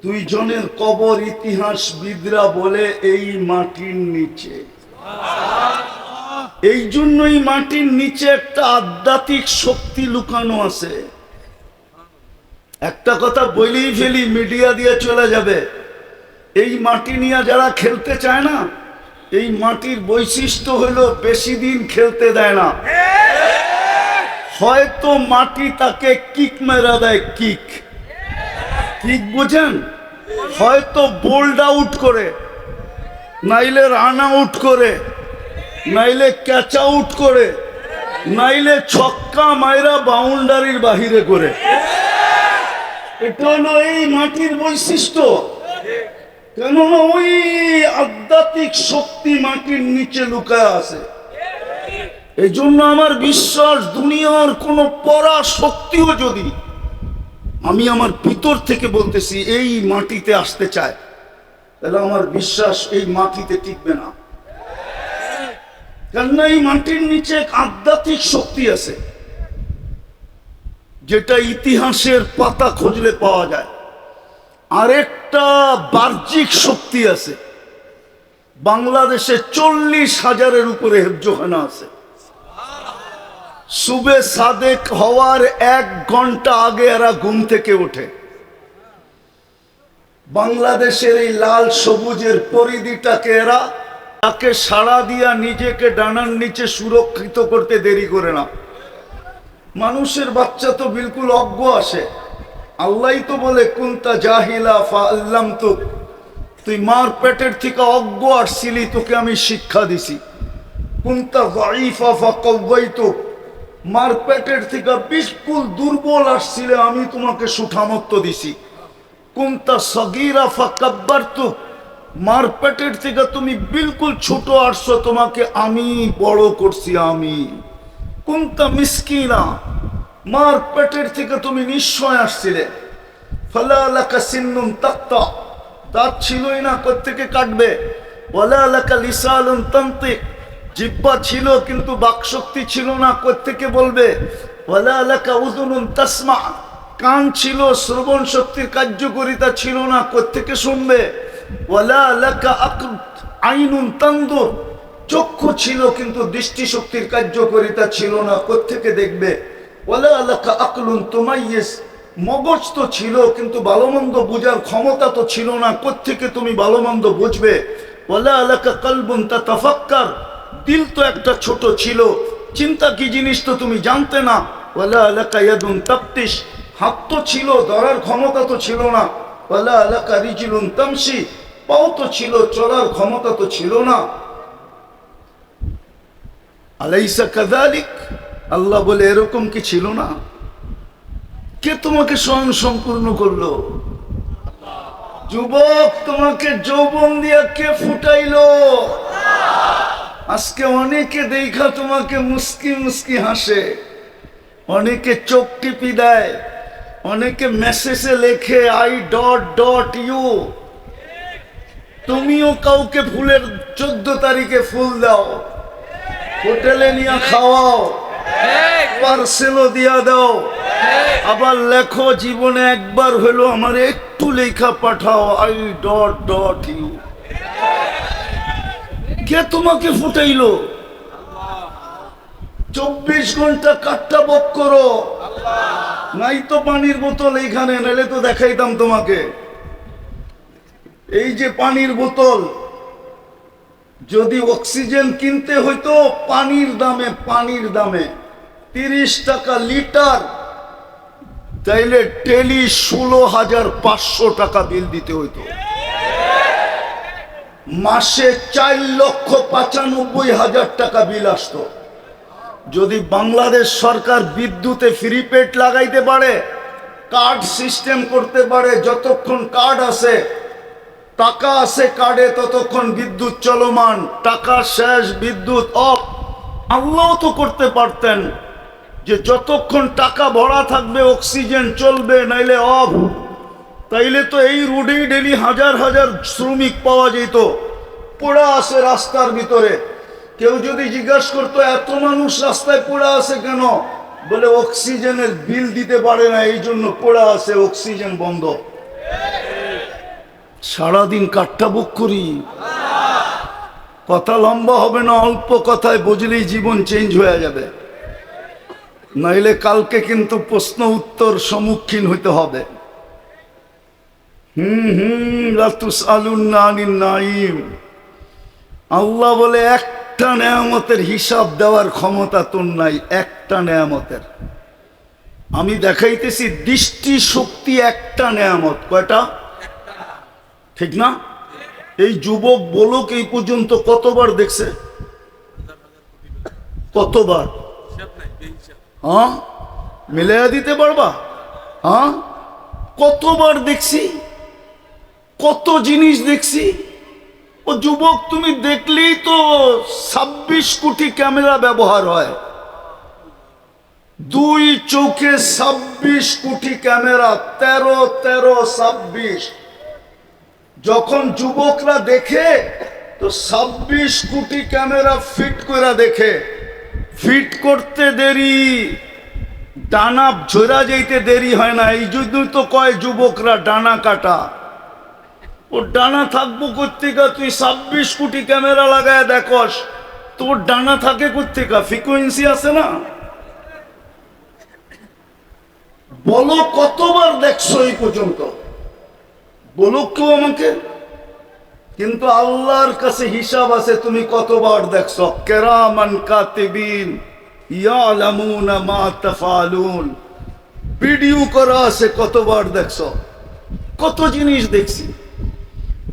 দুইজনের কবর ইতিহাসবিদরা বলে এই মাটির নিচে। এই জন্যই মাটির নিচে একটা আধ্যাত্মিক শক্তি লুকানো আছে। একটা কথা বলেই ফেলি, মিডিয়া দিয়ে চলে যাবে। এই মাটি নিয়ে যারা খেলতে চায় না, এই মাটির বৈশিষ্ট্য হলো বেশি দিন খেলতে দেয় না। হয়তো মাটি তাকে কিক মেরা দেয়, কিক বুঝেন, হয়তো বোল্ড আউট করে, নাইলে রান আউট করে, নাইলে ক্যাচ আউট করে, নাইলে ছক্কা মাইরা বাউন্ডারির বাহিরে করে। এটা হলো এই মাটির বৈশিষ্ট্য। কেননা ওই আধ্যাত্মিক শক্তি মাটির নিচে লুকায় আছে। এই জন্য আমার বিশ্বাস, দুনিয়ার কোন পরা শক্তিও যদি আমি আমার ভিতর থেকে বলতেছি এই মাটিতে আসতে চায়, তাহলে আমার বিশ্বাস এই মাটিতে টিকবে না। কেননা এই মাটির নিচে এক আধ্যাত্মিক শক্তি আছে, যেটা ইতিহাসের পাতা খুঁজলে পাওয়া যায়। আরেকটা বাহ্যিক শক্তি আছে। বাংলাদেশে 40,000-এর উপরে হেফজোখানা আছে। সুবে সাদেক হওয়ার 1 ঘন্টা আগে এরা ঘুম থেকে ওঠে। বাংলাদেশের এই লাল সবুজের পরিধিটাকে এরা তাকে সাড়া দিয়া নিজেকে ডানার নিচে সুরক্ষিত করতে দেরি করে না। মানুষের বাচ্চা তো বিলকুল অজ্ঞ আসে। আল্লাহই তো বলে কুনতা জাহিলা ফাআল্লামতুক, তুই মার পেটের থেকে অজ্ঞ আসছিলি, তোকে আমি শিক্ষা দিছি। কুনতা যায়ীফা ফাকাওয়াইতুক, মার পেটের থেকে বিলকুল দুর্বল আসছিলে, আমি তোমাকে সুঠামত্ব দিছি। কুনতা সগীরা ফাকাব্বারতুক, মার পেটের থেকে তুমি বিলকুল ছোট আসছো, তোমাকে আমি বড় করছি। আমি কুনতা মিসকিনা, মার পেটের থেকে তুমি নিশ্চয় আসছিলে। ফালা লাকা সিন্নুন তাক্তা, দাঁত ছিলই না, কোত্থেকে কাটবে। ওয়ালা লাকা লিসানুন তানতিক, জিহ্বা ছিল কিন্তু বাকশক্তি ছিল না, কোত্থেকে বলবে। ওয়ালা লাকা উযুনুন তাসমা, কান ছিল, শ্রবণ শক্তির কার্যকারিতা ছিল না, কোত্থেকে শুনবে। ওয়ালা লাকা আইনুন তানদুর, চক্ষু ছিল কিন্তু দৃষ্টিশক্তির কার্যকারিতা ছিল না, কোত্থেকে দেখবে। ওয়ালা লাকা আকলুন তুমাইয়িজ, মগজ তো ছিল কিন্তু ভালো মন্দ বুঝার ক্ষমতা তো ছিল না, কোত্থেকে তুমি ভালো মন্দ বুঝবে। ওয়ালা লাকা কলবুন তাতাফাক্কার, দিল তো একটা ছোট ছিল, চিন্তা কি জিনিস তো তুমি জানতে না। ওয়ালা লাকা ইয়াদুন তাফতিশ, হাত তো ছিল, ধরার ক্ষমতা তো ছিল না। ওয়ালা লাকা রিজলুন তামশি, পাও তো ছিল, চলার ক্ষমতা তো ছিল না। আলাইসা কাযালিক, আল্লাহ বলে এরকম কি ছিল না? কে তোমাকে স্বয়ং সম্পূর্ণ করলো? যুবক, তোমাকে যৌবন দিয়া কে ফুটাইলো? আজকে অনেকে দেখা তোমাকে মুস্কি মুস্কি হাসে, অনেকে চোখ টিপি দেয়, অনেকে মেসেজে লেখে আই ডট ডট ইউ। তুমিও কাউকে ফুলের 14 তারিখে ফুল দাও, হোটেলে নিয়ে খাওয়াও, পার্সেলও দিয়া দাও, আবার লেখো জীবনে একবার হলো আমার একটু লেখা পাঠাও আই ডট ডট ইউ। কে তোমাকে ফুটাইলো? 24 ঘন্টা কাটটা বক করো, নাই তো পানির বোতল এইখানে, নাইলে তো দেখাইতাম তোমাকে। এই যে পানির বোতল, যদি অক্সিজেন কিনতে হইতো পানির দামে 30 টাকা লিটার, তাইলে ডেলি 16,500 টাকা বিল দিতে হইতো। মাসে 4,95,000 টাকা বিল আসতো। যদি বাংলাদেশ সরকার বিদ্যুতে ফ্রি পেড লাগাইতে পারে, কার্ড সিস্টেম করতে পারে, যতক্ষণ কার্ড আছে, টাকা আছে কার্ডে, ততক্ষণ বিদ্যুৎ চলমান, টাকা শেষ বিদ্যুৎ অফ। আল্লাহ তো করতে পারতেন যে যতক্ষণ টাকা ভরা থাকবে অক্সিজেন চলবে, নাইলে অফ। তাইলে তো এই রোডেই ডেলি হাজার হাজার শ্রমিক পাওয়া যেত, পোড়া আছে রাস্তার ভিতরে। কেউ যদি জিজ্ঞাসা করতো এত মানুষ রাস্তায় পোড়া আছে কেন, বলে অক্সিজেনের বিল দিতে পারে না, এই জন্য পোড়া আছে, অক্সিজেন বন্ধ। সারাদিন কাঠটা বুক করি, কথা লম্বা হবে না, অল্প কথায় বুঝলেই জীবন চেঞ্জ হয়ে যাবে, নইলে কালকে কিন্তু প্রশ্ন উত্তর সম্মুখীন হইতে হবে। লাতুসআলুন্না আনিন নাঈম। আল্লাহ বলে একটা নেয়ামতের হিসাব দেওয়ার ক্ষমতা তোর নাই, একটা নেয়ামতের। আমি দেখাইতেছি দৃষ্টি শক্তি একটা নেয়ামত। কয়টা? ঠিক না? এই যুবক বলুক এই পর্যন্ত কতবার দেখছে? কতবার? হ্যাঁ, মিলাইয়া দিতে পারবা? হ্যাঁ, কতবার দেখছি, কত জিনিস দেখছি। ও যুবক, তুমি দেখলেই তো 26 কোটি ক্যামেরা ব্যবহার হয়, 2 চোখে 26 কোটি ক্যামেরা, 13 যখন যুবকরা দেখে তো 26 কোটি ক্যামেরা ফিট করে দেখে। ফিট করতে দেরি, ডানা ঝরা যাইতে দেরি হয় না। এই জন্য তো কয় যুবকরা ডানা কাটা। ওর ডানা থাকবো কোত্থেকা? তুই 26 কোটি ক্যামেরা লাগায় দেখস, তোর ডানা থাকে কোত্থেকা? ফ্রিকোয়েন্সি আছে না? বলো কতবার দেখছো এই পর্যন্ত? বলো কেউ আমাকে। কিন্তু আল্লাহর কাছে হিসাব আছে তুমি কতবার দেখছো। কিরামান কাতিবিন ইয়ালামুনা মা তাফআলুন, ভিডিও করা আছে কতবার দেখছো। কত জিনিস দেখছি,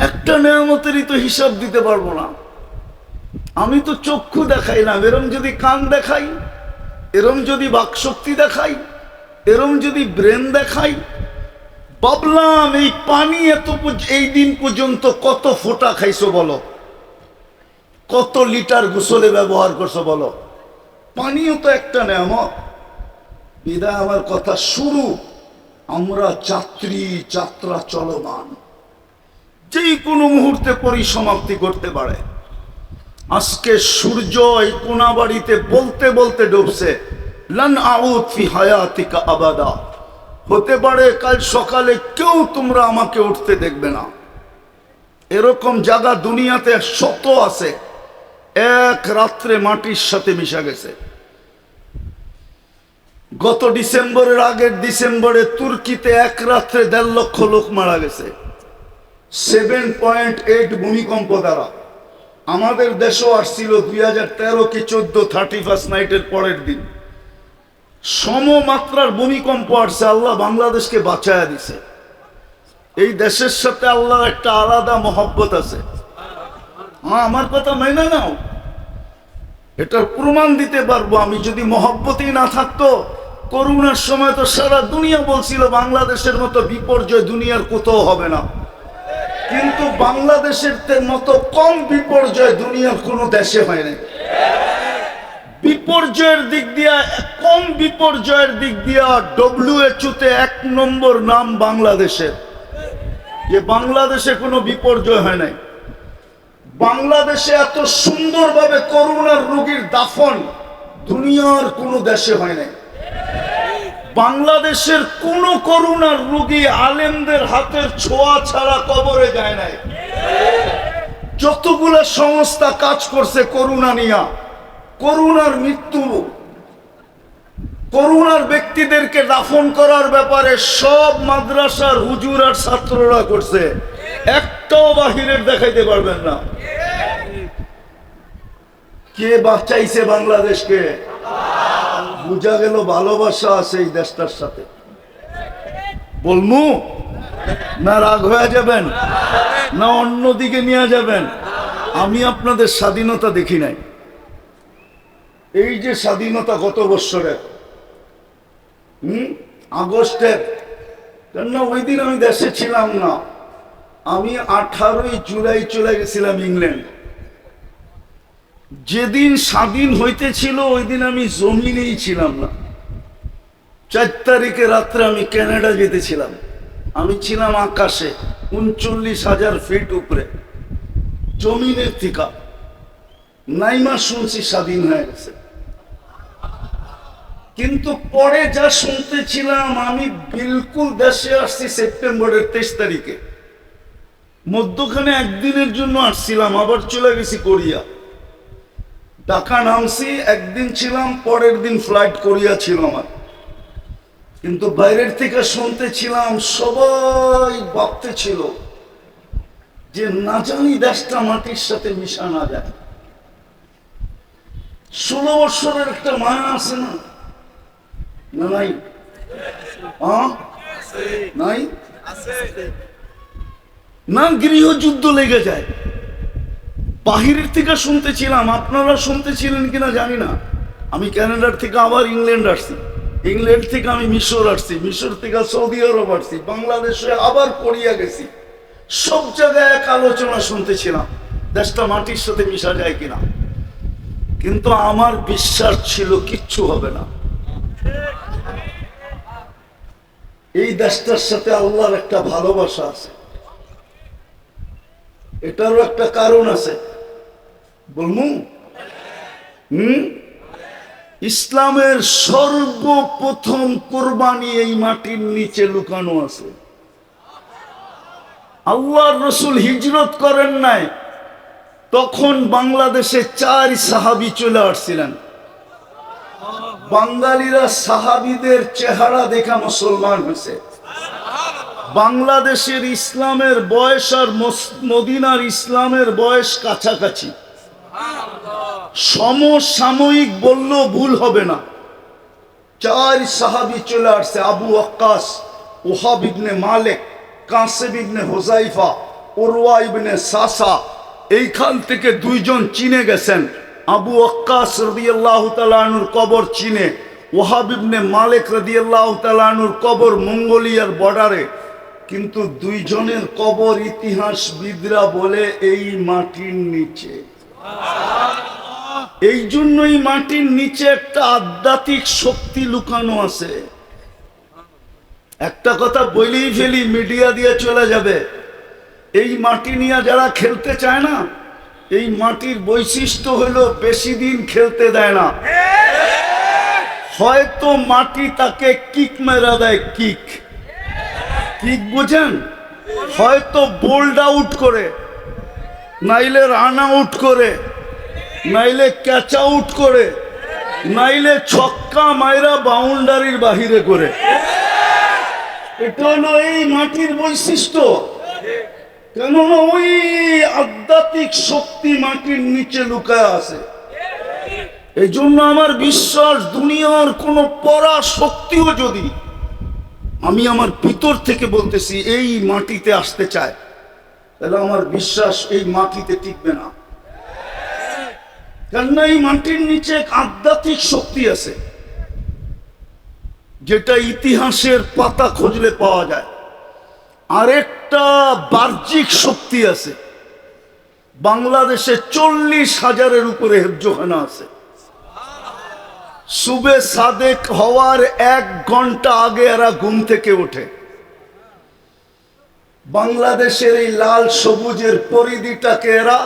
একটা নেয়ামতেরই তো হিসাব দিতে পারবো না। আমি তো চক্ষু দেখাইলাম, এরম যদি কান দেখাই, এরম যদি বাকশক্তি দেখাই, এরম যদি ব্রেন দেখাই, ভাবলাম এই পানি এই দিন পর্যন্ত কত ফোঁটা খাইছো বলো, কত লিটার গোসলে ব্যবহার করছো বলো। পানিও তো একটা নেয়ামত। বিদায় আমার কথা শুরু। আমরা যাত্রা চলমান, যে কোনো মুহূর্তে পরিসমাপ্তি করতে পারে। আজকে সূর্য এই কোনাবাড়িতে বলতে বলতে ডুবছে, লান আউদ ফি হায়াতিকা আবাদা। হতে পারে কাল সকালে কেউ তোমরা আমাকে উঠতে দেখবে না। এরকম জায়গা দুনিয়াতে শত আছে, এক রাত্রে মাটির সাথে মিশা গেছে। গত ডিসেম্বরের আগের ডিসেম্বরে তুর্কিতে এক রাত্রে 1.5 লক্ষ লোক মারা গেছে 7.8 ভূমিকম্প দ্বারা। আমাদের দেশও আসছিল 2013 কি 14 31 নাইটের পরের দিন সমমাত্রার ভূমিকম্প আসছে। আল্লাহ বাংলাদেশকে বাঁচায়া দিছে। এই দেশের সাথে আল্লাহর একটা আলাদা মহব্বত আছে। আমার কথা মেনে নাও, এটার প্রমাণ দিতে পারবো আমি। যদি মহব্বতই না থাকতো, করোনার সময় তো সারা দুনিয়া বলছিল বাংলাদেশের মতো বিপর্যয় দুনিয়ার কোথাও হবে না, কিন্তু বাংলাদেশের মতো কম বিপর্যয় দুনিয়ার কোনো দেশে হয় নাই। বিপর্যয়ের দিক দিয়া, কম বিপর্যয়ের দিক দিয়া WHO তে 1 নম্বর নাম বাংলাদেশের, যে বাংলাদেশে কোনো বিপর্যয় হয় নাই। বাংলাদেশে এত সুন্দরভাবে করোনার রোগীর দাফন দুনিয়ার কোনো দেশে হয় নাই। বাংলাদেশের কোন করোনার রোগী আলেমদের হাতের ছোঁয়া ছাড়া কবরে যায় নাই। যতগুলো সংস্থা কাজ করছে করোনা নিয়া, করোনার মৃত্যু, করোনার ব্যক্তিদেরকে দাফন করার ব্যাপারে সব মাদ্রাসার হুজুর আর ছাত্ররা করছে। একটাও বাহিরের দেখাইতে পারবেন না। কে বাঁচাইছে বাংলাদেশকে? বুঝা গেল ভালোবাসা আছে এই দেশটার সাথে। বলমু না রাগ হয়ে যাবেন, না অন্যদিকে নিয়ে যাবেন? আমি আপনাদের স্বাধীনতা দেখি নাই। এই যে স্বাধীনতা গত বৎসরের আগস্টের, কেন ওই দিন আমি দেশে ছিলাম না। আমি 18 জুলাই চলে গেছিলাম ইংল্যান্ড। যেদিন স্বাধীন হইতেছিল ওই দিন আমি জমিনেই ছিলাম না। 4 তারিখে রাত্রে আমি কানাডা যেতেছিলাম। আমি ছিলাম আকাশে 39,000 ফিট উপরে, জমিনের থেকে নাইমা শুনছি স্বাধীন হয়ে গেছে। কিন্তু পরে যা শুনতেছিলাম, আমি বিলকুল দেশে আসছি সেপ্টেম্বরের 23 তারিখে। মধ্যখানে একদিনের জন্য আসছিলাম, আবার চলে গেছি কোরিয়া। ঢাকা নামছি, একদিন ছিলাম, পরের দিন ফ্লাইট কোরিয়া ছিল আমার। কিন্তু বাইরের থেকে শুনতেছিলাম, সবাই ভাবতে ছিল যে না জানি দেশটা মাটির সাথে মিশা না যায়। 16 বছরের একটা মায়া আছে না? না নাই? নাই না, গৃহযুদ্ধ লেগে যায়। বাহিরের থেকে শুনতেছিলাম, আপনারা শুনতেছিলেন কিনা জানি না। আমি কানাডার থেকে আবার ইংল্যান্ড আসছি, ইংল্যান্ড থেকে আমি মিশর আসছি, মিশর থেকে সৌদি আরব আসছি, বাংলাদেশে আবার কোরিয়া গেছি। সব জায়গায় এক আলোচনা শুনতেছিলাম, দেশটা মাটির সাথে মিশা যায় কিনা। কিন্তু আমার বিশ্বাস ছিল কিচ্ছু হবে না। এই দেশটার সাথে আল্লাহর একটা ভালোবাসা আছে, এটারও একটা কারণ আছে, বলমু? ইসলামের সর্বপ্রথম কোরবানি এই মাটির নিচে লুকানো আছে। আল্লাহর রাসূল হিজরত করেন নাই, তখন বাংলাদেশে 4 সাহাবী চলে আসছিলেন। বাঙালিরা সাহাবীদের চেহারা দেখা মুসলমান হয়েছে। বাংলাদেশের ইসলামের বয়স আর মদিনার ইসলামের বয়স কাছাকাছি, সমসাময়িক বললেও ভুল হবে না। 4 সাহাবী চলে আসছে, আবু ওয়াক্কাস, ওহাব ইবনে মালিক, কাসেম ইবনে হুযাইফা, উরওয়া ইবনে সাসা। এইখান থেকে 2 জন চীনে গেছেন। আবু ওয়াক্কাস রাদিয়াল্লাহু তাআলা আনহুর কবর চীনে, ওহাব ইবনে মালিক রাদিয়াল্লাহু তাআলা আনহুর কবর মঙ্গোলিয়ার বর্ডারে। কিন্তু 2 জনের কবর ইতিহাসবিদরা বলে এই মাটির নিচে। এই জন্যই মাটির নিচে একটা আধ্যাত্মিক শক্তি লুকানো আছে। একটা কথা বলেই ফেলি, মিডিয়া দিয়ে চলে যাবে। এই মাটি নিয়ে যারা খেলতে চায় না, এই মাটির বৈশিষ্ট্য হলো বেশি দিন খেলতে দেয় না। হয়তো মাটি তাকে কিক মেরা দেয়, কিক বুঝেন? হয়তো বোল্ড আউট করে, নাইলে রান আউট করে, নাইলে ক্যাচ আউট করে, নাইলে ছক্কা মাইরা বাউন্ডারির বাহিরে করে। এটা হলো এই মাটির বৈশিষ্ট্য। কেননা ওই আধ্যাত্মিক শক্তি মাটির নিচে লুকায় আছে। এই জন্য আমার বিশ্বাস, দুনিয়ার কোন পরা শক্তিও যদি আমি আমার ভিতর থেকে বলতেছি এই মাটিতে আসতে চায়, তাহলে আমার বিশ্বাস এই মাটিতে টিকবে না। কেননা এই মাটির নিচে এক আধ্যাত্মিক শক্তি আছে, যেটা ইতিহাসের পাতা খুঁজলে পাওয়া যায়। আরেকটা বাহ্যিক শক্তি আছে। বাংলাদেশে 40,000-এর উপরে হেফজোখানা আছে। সুবে সাদেক হওয়ার 1 ঘন্টা আগে এরা ঘুম থেকে ওঠে। বাংলাদেশের এই লাল সবুজের পরিধিটাকে এরা